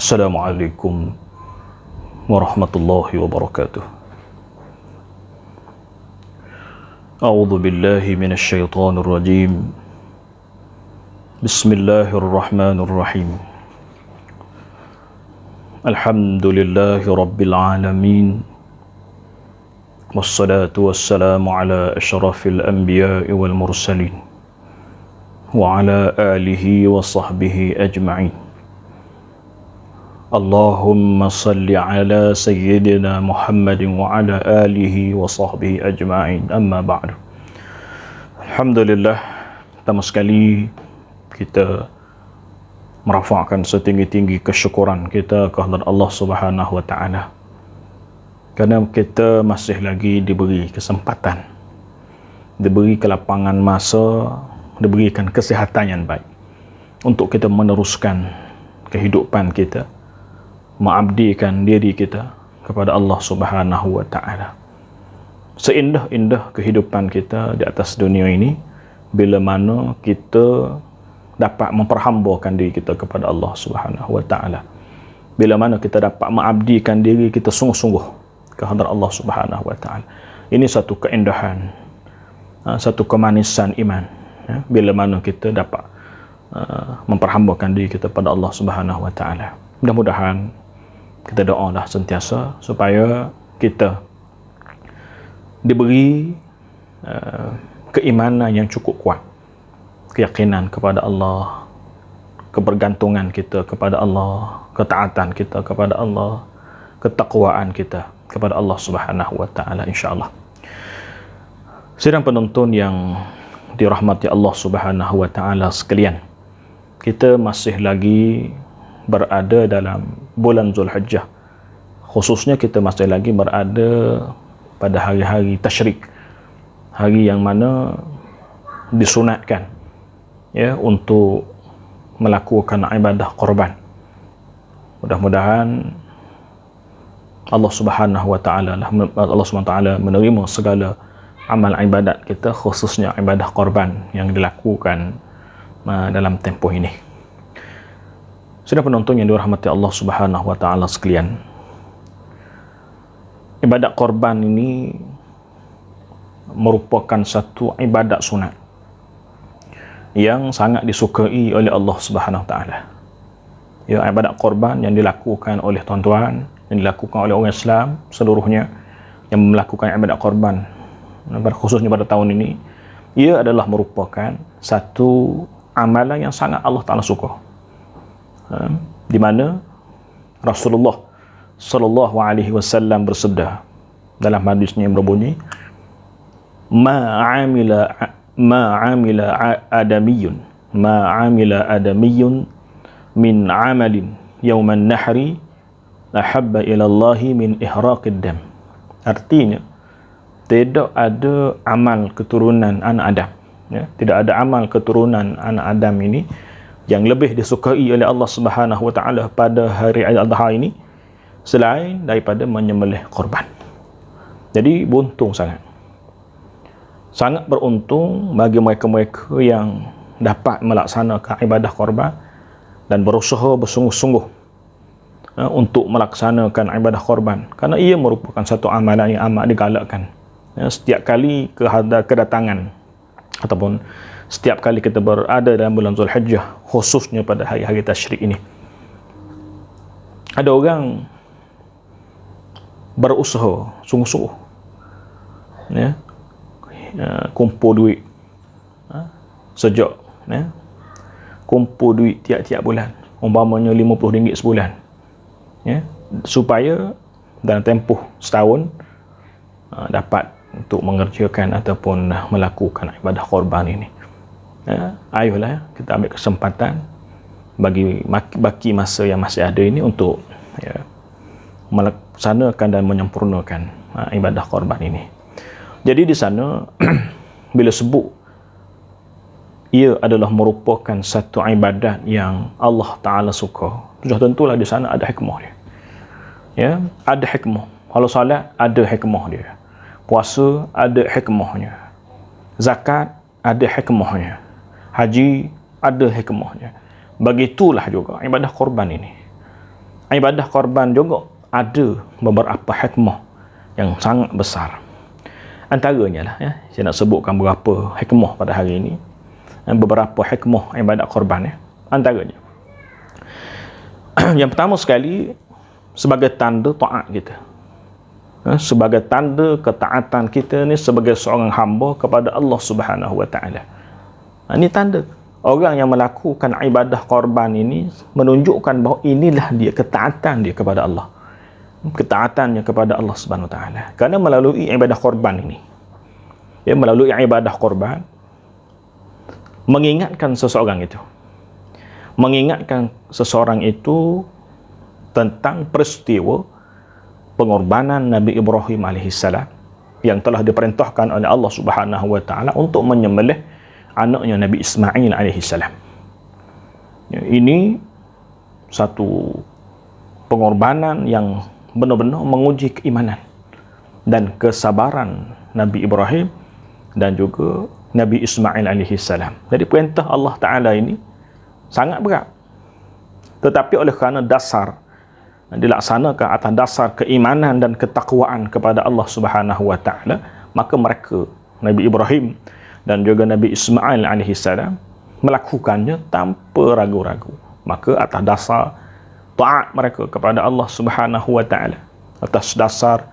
Assalamualaikum warahmatullahi wabarakatuh. A'udzu billahi minasy syaithanir rajim. Bismillahirrahmanirrahim. Alhamdulillahi rabbil alamin. Wassalatu wassalamu ala asyrafil anbiya'i wal mursalin wa ala alihi wa sahbihi ajma'in. Allahumma salli ala sayyidina Muhammadin wa ala alihi wa sahbihi ajma'in. Amma ba'du. Alhamdulillah, pertama sekali kita merafakkan setinggi-tinggi kesyukuran kita kehadrat Allah Subhanahu wa taala. Kerana kita masih lagi diberi kesempatan, diberi kelapangan masa, diberikan kesihatan yang baik untuk kita meneruskan kehidupan kita, mengabdikan diri kita kepada Allah Subhanahu wa taala. Seindah-indah kehidupan kita di atas dunia ini bila mana kita dapat memperhambakan diri kita kepada Allah Subhanahu wa taala. Bila mana kita dapat mengabdikan diri kita sungguh-sungguh kehadrat Allah Subhanahu wa taala. Ini satu keindahan, satu kemanisan iman, ya, bila mana kita dapat memperhambakan diri kita pada Allah Subhanahu wa taala. Mudah-mudahan kita doalah sentiasa supaya kita diberi keimanan yang cukup kuat, keyakinan kepada Allah, kebergantungan kita kepada Allah, ketaatan kita kepada Allah, ketakwaan kita kepada Allah Subhanahu wa taala, insya-Allah. Sidang penonton yang dirahmati Allah Subhanahu wa taala sekalian, kita masih lagi berada dalam bulan Zulhijjah. Khususnya kita masih lagi berada pada hari-hari tasyrik, hari yang mana disunatkan, ya, untuk melakukan ibadah korban. Mudah-mudahan Allah Subhanahu wa taala menerima segala amal ibadat kita, khususnya ibadah korban yang dilakukan dalam tempoh ini. Sudah penonton yang dirahmati Allah Subhanahu wa taala sekalian, ibadat korban ini merupakan satu ibadat sunat yang sangat disukai oleh Allah Subhanahu wa taala. Ya, ibadat korban yang dilakukan oleh tuan-tuan, yang dilakukan oleh orang Islam seluruhnya yang melakukan ibadat korban, khususnya pada tahun ini, ia adalah merupakan satu amalan yang sangat Allah Taala suka. Di mana Rasulullah sallallahu alaihi wasallam bersabda dalam hadisnya yang berbunyi, ma amila adamiyun min amalin yauman nahri ahabba ila Allahi min ihraqid dam. Artinya, tidak ada amal keturunan anak Adam, ya, tidak ada amal keturunan anak Adam ini yang lebih disukai oleh Allah Subhanahu wa taala pada hari Aidil-Adha ini selain daripada menyembelih korban. Jadi beruntung sangat. Sangat beruntung bagi mereka-mereka yang dapat melaksanakan ibadah korban dan berusaha bersungguh-sungguh untuk melaksanakan ibadah korban, kerana ia merupakan satu amalan yang amat digalakkan. Setiap kali kedatangan ataupun setiap kali kita berada dalam bulan Zulhijjah, khususnya pada hari-hari tasyrik ini, ada orang berusaha sungguh-sungguh, ya, kumpul duit, sejak, ya, kumpul duit tiap-tiap bulan, umpamanya RM50 sebulan, ya, supaya dalam tempoh setahun dapat untuk mengerjakan ataupun melakukan ibadah korban ini. Ya, ayolah kita ambil kesempatan bagi masa yang masih ada ini untuk, ya, melaksanakan dan menyempurnakan ibadah korban ini. Jadi di sana bila sebut ia adalah merupakan satu ibadat yang Allah Ta'ala suka, sudah tentulah di sana ada hikmah dia, ya, ada hikmah. Kalau salat ada hikmah dia, puasa ada hikmahnya, zakat ada hikmahnya, haji ada hikmahnya. Begitulah juga ibadah korban ini. ibadah korban juga ada beberapa hikmah yang sangat besar. Antaranya lah, ya, saya nak sebutkan beberapa hikmah pada hari ini. Beberapa hikmah ibadat korban, ya. Antaranya, yang pertama sekali, sebagai tanda taat kita, sebagai tanda ketaatan kita ni sebagai seorang hamba kepada Allah Subhanahu Wa Taala. Ini tanda orang yang melakukan ibadah korban ini menunjukkan bahawa inilah dia ketaatan dia kepada Allah, ketaatannya kepada Allah Subhanahu Wa Taala. Kerana melalui ibadah korban ini, ya, melalui ibadah korban mengingatkan seseorang itu tentang peristiwa pengorbanan Nabi Ibrahim alaihissalam yang telah diperintahkan oleh Allah Subhanahu Wa Taala untuk menyembelih anaknya Nabi Ismail alaihissalam. Ya, ini satu pengorbanan yang benar-benar menguji keimanan dan kesabaran Nabi Ibrahim dan juga Nabi Ismail alaihissalam. Jadi perintah Allah Ta'ala ini sangat berat, tetapi oleh kerana dasar dilaksanakan atas dasar keimanan dan ketakwaan kepada Allah Subhanahu Wa Ta'ala, maka mereka, Nabi Ibrahim dan juga Nabi Ismail alaihissalam, melakukannya tanpa ragu-ragu. Maka atas dasar taat mereka kepada Allah Subhanahu Wa Ta'ala, atas dasar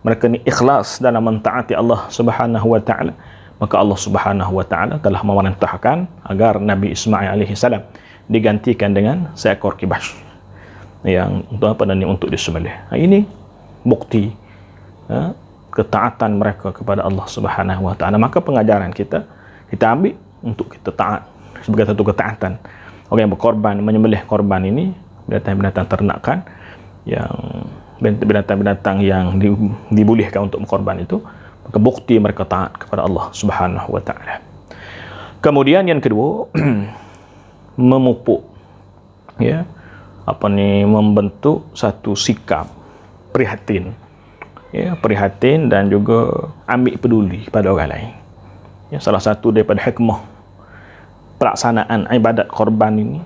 mereka ni ikhlas dalam mentaati Allah Subhanahu Wa Ta'ala, maka Allah Subhanahu Wa Ta'ala telah memerintahkan agar Nabi Ismail alaihissalam digantikan dengan seekor kibas yang untuk disembelih. Ini bukti ketaatan mereka kepada Allah Subhanahu Wa Ta'ala. Maka pengajaran kita ambil untuk kita taat sebagai satu ketaatan. Orang yang berkorban, menyembelih korban ini, binatang-binatang ternakan, yang binatang-binatang yang dibolehkan untuk berkorban itu, maka bukti mereka taat kepada Allah Subhanahu Wa Ta'ala. Kemudian yang kedua, memupuk, ya, membentuk satu sikap prihatin, ya, prihatin dan juga ambil peduli pada orang lain. Ya, salah satu daripada hikmah pelaksanaan ibadat korban ini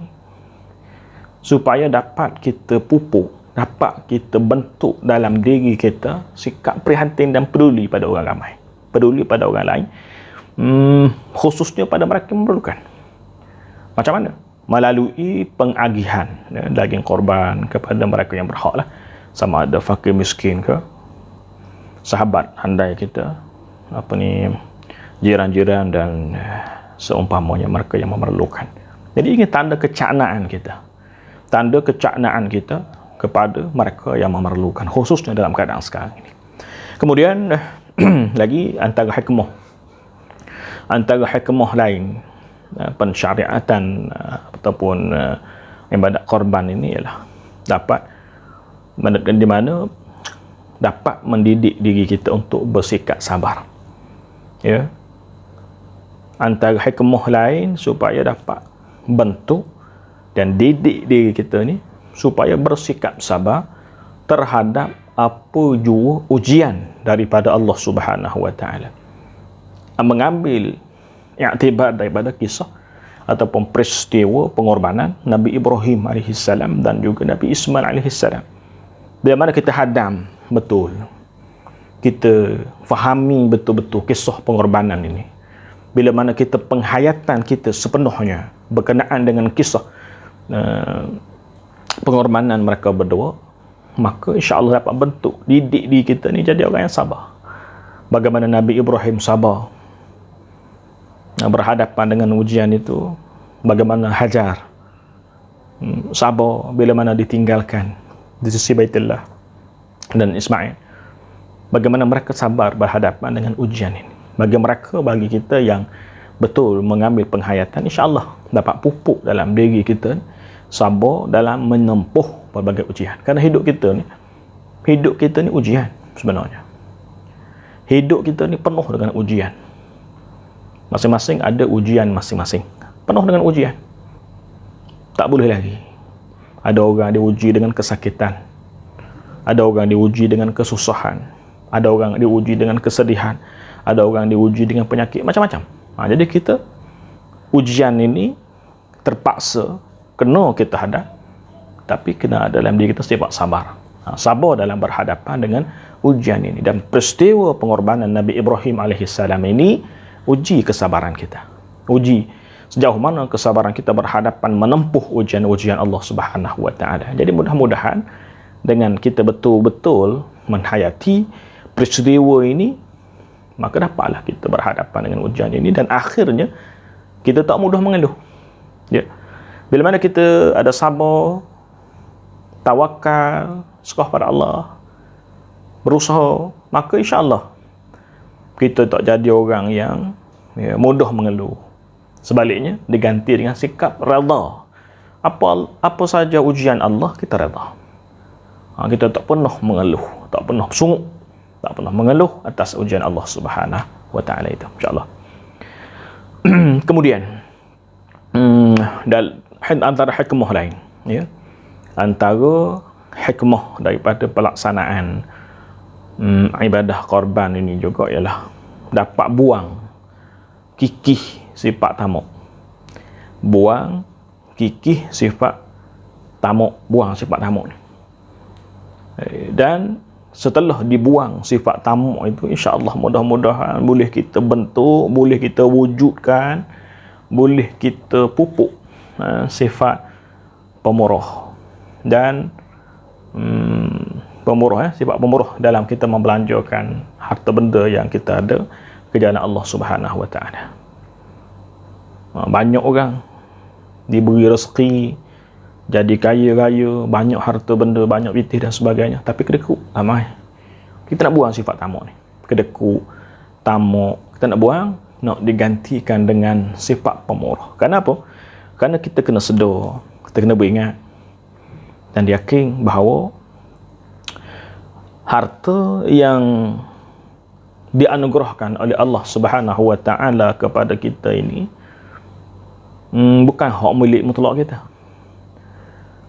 supaya dapat kita pupuk, dapat kita bentuk dalam diri kita sikap prihatin dan peduli pada orang ramai, peduli pada orang lain, khususnya pada mereka yang memerlukan. Macam mana? Melalui pengagihan, ya, daging korban kepada mereka yang berhak lah, sama ada fakir miskin ke, sahabat handai kita, jiran-jiran dan seumpamanya mereka yang memerlukan. Jadi ini tanda kecaknaan kita kepada mereka yang memerlukan, khususnya dalam keadaan sekarang ini. Kemudian lagi antara hikmah lain pensyariatan ataupun ibadat korban ini ialah dapat mendidik diri kita untuk bersikap sabar. Ya, antara hikmah lain supaya dapat bentuk dan didik diri kita ni supaya bersikap sabar terhadap apa jua ujian daripada Allah Subhanahu Wa Ta'ala. Mengambil iktibar daripada kisah ataupun peristiwa pengorbanan Nabi Ibrahim alaihissalam dan juga Nabi Ismail alaihissalam. Bila mana kita hadam betul, kita fahami betul-betul kisah pengorbanan ini, bila mana kita penghayatan kita sepenuhnya berkenaan dengan kisah pengorbanan mereka berdua, maka insya-Allah dapat bentuk didik diri kita ni jadi orang yang sabar. Bagaimana Nabi Ibrahim sabar berhadapan dengan ujian itu, bagaimana Hajar sabar bila mana ditinggalkan di sisi Baitullah, dan Ismail, bagaimana mereka sabar berhadapan dengan ujian ini. Bagi kita yang betul mengambil penghayatan, insya-Allah dapat pupuk dalam diri kita sabar dalam menempuh berbagai ujian. Kerana hidup kita ni ujian sebenarnya. Hidup kita ni penuh dengan ujian. Masing-masing ada ujian masing-masing. Penuh dengan ujian. Tak boleh lagi. Ada orang diuji dengan kesakitan. Ada orang diuji dengan kesusahan. Ada orang diuji dengan kesedihan. Ada orang diuji dengan penyakit, macam-macam. Jadi ujian ini terpaksa kena kita hadap, tapi kena ada dalam diri kita sifat sabar. Sabar dalam berhadapan dengan ujian ini. Dan peristiwa pengorbanan Nabi Ibrahim alaihissalam ini uji kesabaran kita. Uji sejauh mana kesabaran kita berhadapan menempuh ujian-ujian Allah Subhanahu wa taala. Jadi mudah-mudahan dengan kita betul-betul menghayati peristiwa ini, maka dapatlah kita berhadapan dengan ujian ini dan akhirnya kita tak mudah mengeluh. Ya. Bila mana kita ada sabar, tawakal, serah pada Allah, berusaha, maka insya-Allah kita tak jadi orang yang mudah mengeluh. Sebaliknya diganti dengan sikap redha. Apa saja ujian Allah, kita redha. Kita tak pernah mengeluh, tak pernah sungguh, tak pernah mengeluh atas ujian Allah Subhanahu wa taala itu, insya-Allah. Kemudian antara hikmah lain, ya, antara hikmah daripada pelaksanaan ibadah korban ini juga ialah dapat buang kikih sifat tamak. Buang kikih sifat tamak, buang sifat tamak ni. Dan setelah dibuang sifat tamak itu, insya-Allah mudah-mudahan boleh kita bentuk, boleh kita wujudkan, boleh kita pupuk sifat pemurah dan pemurah, sifat pemurah dalam kita membelanjakan harta benda yang kita ada ke jalan Allah Subhanahu wa taala. Banyak orang diberi rezeki, jadi kaya raya, banyak harta benda, banyak bitih dan sebagainya, tapi kedekut ramai. Kita nak buang sifat tamak ni, kedekut, tamak, kita nak buang, nak digantikan dengan sifat pemurah. Kenapa? Kerana kita kena sedar, kita kena beringat dan yakin bahawa harta yang dianugerahkan oleh Allah Subhanahu wa taala kepada kita ini bukan hak milik mutlak kita.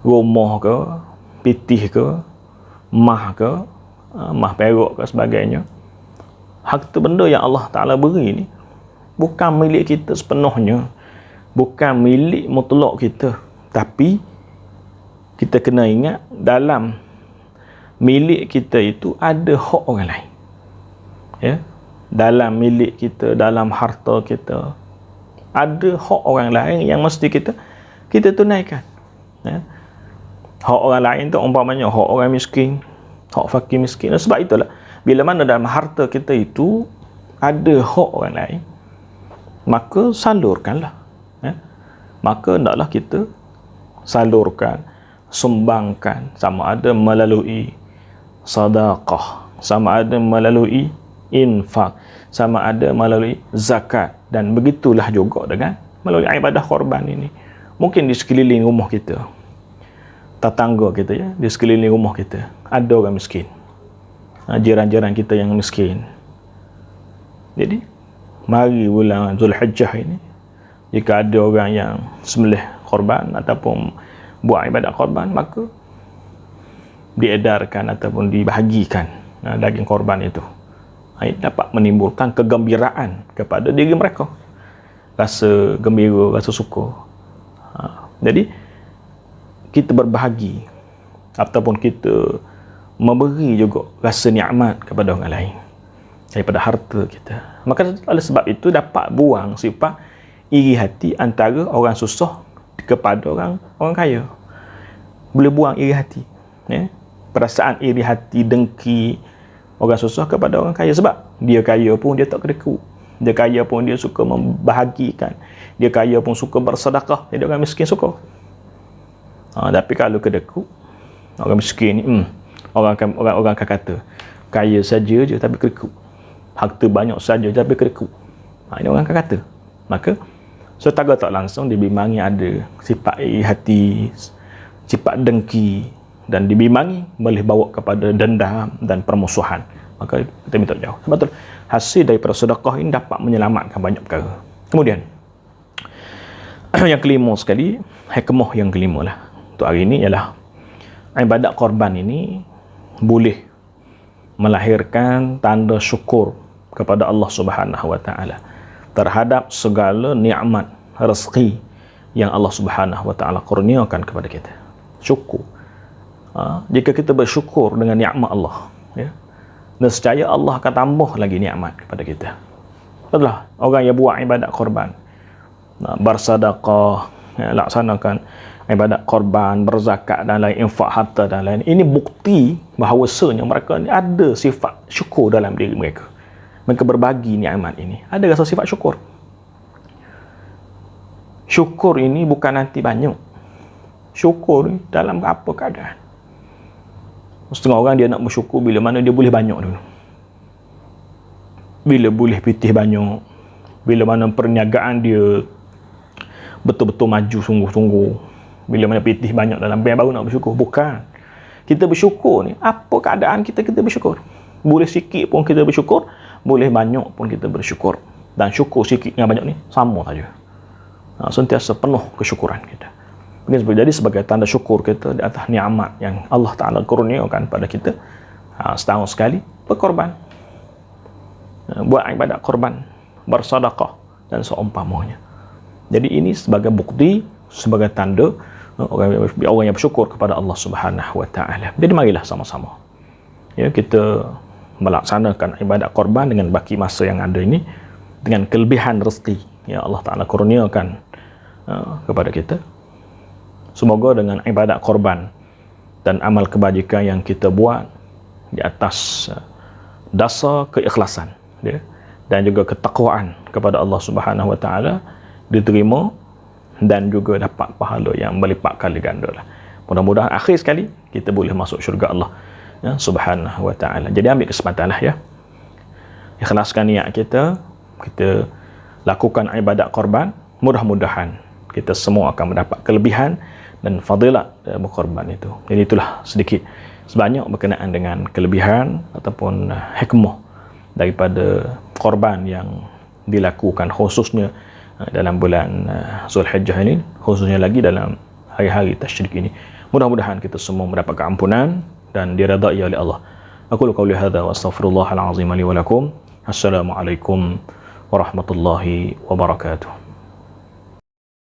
Rumah ke, pitih ke, mah ke, mah perak ke sebagainya, harta benda yang Allah Ta'ala beri ni bukan milik kita sepenuhnya, bukan milik mutlak kita. Tapi kita kena ingat dalam milik kita itu ada hak orang lain, ya. Dalam milik kita, dalam harta kita ada hak orang lain yang mesti kita tunaikan, ya. Hak orang lain tu umpamanya hak orang miskin, hak fakir miskin. Sebab itulah bila mana dalam harta kita itu ada hak orang lain, maka salurkanlah, ya. Maka hendaklah kita salurkan, sumbangkan, sama ada melalui sedekah, sama ada melalui infak, sama ada melalui zakat, dan begitulah juga dengan melalui ibadah korban ini. Mungkin di sekeliling rumah kita, tetangga kita, ya, di sekeliling rumah kita ada orang miskin, jiran-jiran kita yang miskin. Jadi mari bulan Zulhijjah ini, jika ada orang yang sembelih korban ataupun buat ibadat korban, maka diedarkan ataupun dibahagikan daging korban itu. Dapat menimbulkan kegembiraan kepada diri mereka, rasa gembira, rasa suka. Jadi kita berbahagi ataupun kita memberi juga rasa nikmat kepada orang lain daripada harta kita. Maka oleh sebab itu dapat buang sifat iri hati antara orang susah kepada orang kaya. Boleh buang iri hati, ya? Perasaan iri hati, dengki orang susah kepada orang kaya. Sebab dia kaya pun dia tak kedekut, dia kaya pun dia suka membahagikan, dia kaya pun suka bersedekah, jadi orang miskin suka. Tapi kalau kedekut, orang miskin ni orang akan kata kaya saja je tapi kedekut, harta banyak saja tapi kedekut. Ini orang akan kata. Maka secara tak langsung dibimbingi ada sifat iri hati, sifat dengki, dan dibimbingi boleh bawa kepada dendam dan permusuhan. Maka kita minta jauh. Sebab tu hasil daripada sedekah ini dapat menyelamatkan banyak perkara. Kemudian yang kelima sekali, hikmah yang kelima lah untuk hari ini ialah ibadat korban ini boleh melahirkan tanda syukur kepada Allah Subhanahu wa taala terhadap segala nikmat rezeki yang Allah Subhanahu wa taala kurniakan kepada kita. syukur. Jika kita bersyukur dengan nikmat Allah, ya, nescaya Allah akan tambah lagi nikmat kepada kita. Betul lah, orang yang buat ibadat korban, bersedekah, ya, laksanakan ibadat korban, berzakat dan lain, infak harta dan lain, ini bukti bahawasanya mereka ni ada sifat syukur dalam diri mereka. Mereka berbagi nikmat ini, ada rasa sifat syukur. Syukur ini bukan nanti banyak. Syukur ni dalam apa keadaan. Setengah orang dia nak bersyukur bila mana dia boleh banyak dulu. Bila boleh pitih banyak, bila mana perniagaan dia betul-betul maju sungguh-sungguh, bila mana pitih banyak dalam bank, baru nak bersyukur. Bukan. Kita bersyukur ni, apa keadaan kita bersyukur. Boleh sikit pun kita bersyukur, boleh banyak pun kita bersyukur. Dan syukur sikit dengan banyak ni sama saja. Sentiasa penuh kesyukuran kita. Jadi sebagai tanda syukur kita di atas nikmat yang Allah Ta'ala kurniakan pada kita, setahun sekali berkorban, buat ibadat korban, bersedekah dan seumpamanya. Jadi ini sebagai bukti, sebagai tanda orang yang bersyukur kepada Allah Subhanahu Wa Ta'ala. Jadi marilah sama-sama, ya, kita melaksanakan ibadat korban dengan baki masa yang ada ini, dengan kelebihan rezeki yang Allah Ta'ala kurniakan kepada kita. Semoga dengan ibadat korban dan amal kebajikan yang kita buat di atas dasar keikhlasan, ya, dan juga ketakwaan kepada Allah Subhanahu Wa Ta'ala diterima dan juga dapat pahala yang berlipat kali ganda lah. Mudah-mudahan akhir sekali kita boleh masuk syurga Allah, ya, Subhanahu Wa Ta'ala. Jadi ambil kesempatan lah, ya, ikhlaskan niat kita, kita lakukan ibadat korban. Mudah-mudahan kita semua akan mendapat kelebihan dan fadilat berkorban itu. Jadi itulah sedikit sebanyak berkenaan dengan kelebihan ataupun hikmah daripada korban yang dilakukan khususnya dalam bulan Zulhijjah ini, khususnya lagi dalam hari-hari tasyrik ini. Mudah-mudahan kita semua mendapat keampunan dan diredai oleh Allah. Aku qauli hadza wa astaghfirullahal azim li wa lakum. Assalamualaikum warahmatullahi wabarakatuh.